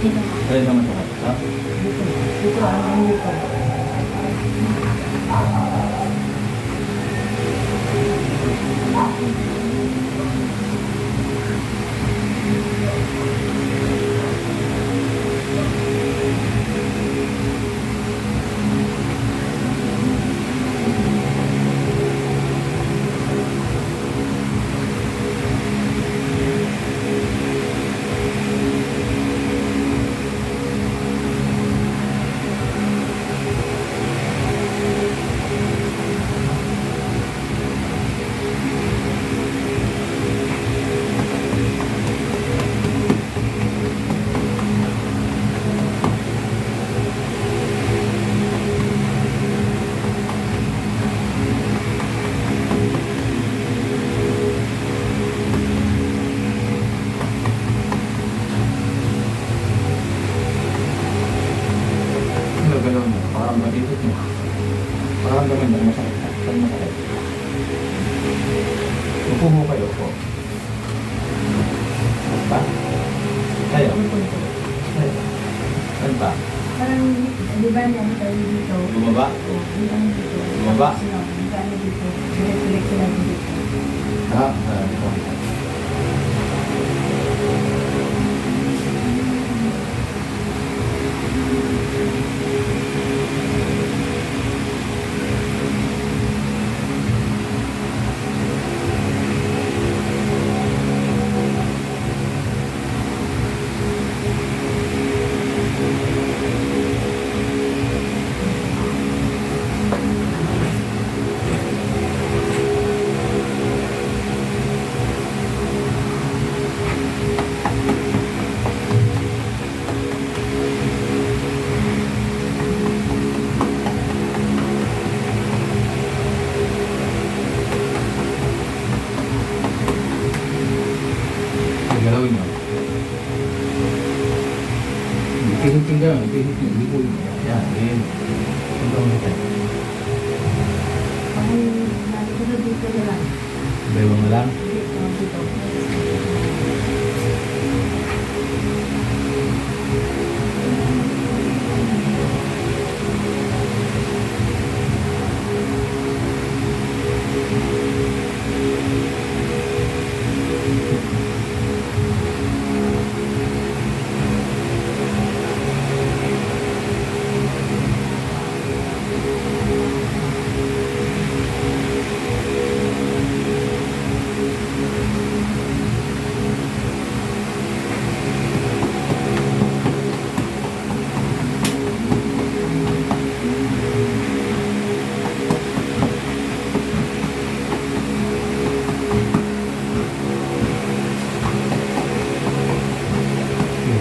Kaya naman ito. Ha? Dito ang dito. Gagalaw niyo. Parang mag-ikot mo. Parang gawin mo. Masakit na. Saan masakit? Upo mo kayo po. Saan ba? Kayo? Kayo? Saan ba? Parang, di ba niyan tayo dito? Bumaba? Di ba dito? Bumaba? Di ba dito? Direct-direct sila dito. Ha? Ito. Galawin mo. Pihit yung gano'n. Pihit yung liboy. Yan. Yan. Ito mo tayo. Ako, nandito dito na lang. Bayo mo lang. Dito.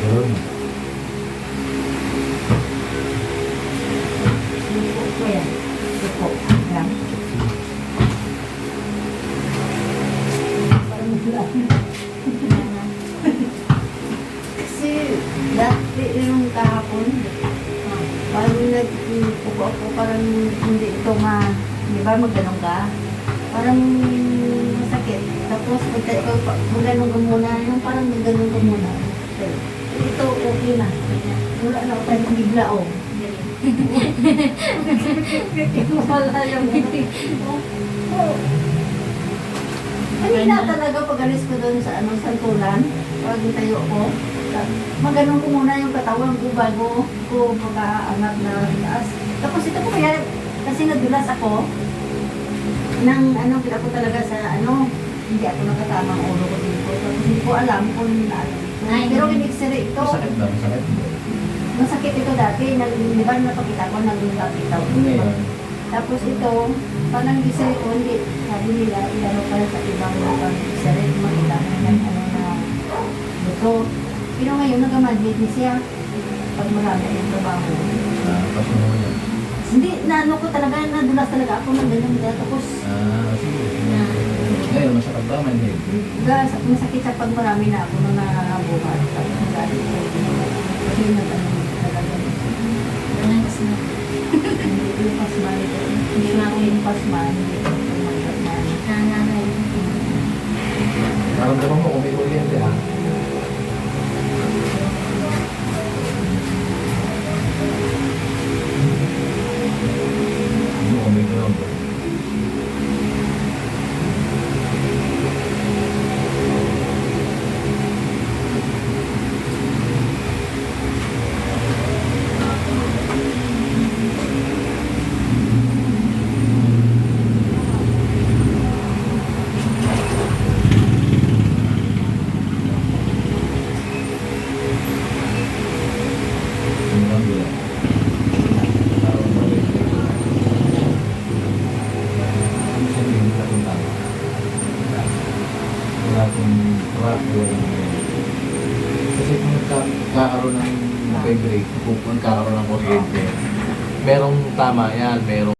Galawin mo. Dito ko yan. Dito. Yan. Parang mula. Kasi dati yung kahapon, parang nagpupo ako, parang hindi ito di ba magganong ka? Parang masakit. Tapos magganong ka muna, yung parang magganong ka muna. Ito okay na. Wala na ako tayong bigla o. Wala yung kanina talaga pag alis ko doon sa santulan, pag tayo ko, maganon ko muna yung katawan ko bago ko mag-aangat na taas. Tapos ito po kaya, kasi nadulas ako, ako talaga sa hindi ako nakatama ang ulo ko dito. Tapos hindi ko alam kung pero in-x-ray ito. Masakit ba? Masakit? Masakit ito dati, di ba napakita ko, nagulapitaw. Ngayon. Tapos ito, parang x-ray ko, hindi, sabi nila, ilano pa sa ibang pag-x-ray, makita na buto. Pero ngayon, nag-madlit ni siya, pag marami yung trabaho. Tapos mo yan. Hindi, ko talaga, nadulas talaga ako ng ganyan nila. Tapos, Sige. Ngayon, masakit ba? May head. masakit sa pag marami na ako nung nakabuhat. Tapos, nagalit ko. Kasi talaga. Hindi yung pasman. Hindi na ako yung pasman. Hindi ako yung pasman. Naramdaman mo kung may kuryente ha? kung crack o kasi kung nagkakaroon ng vibrate, kung nagkakaroon ng kuryente, merong tama yan, merong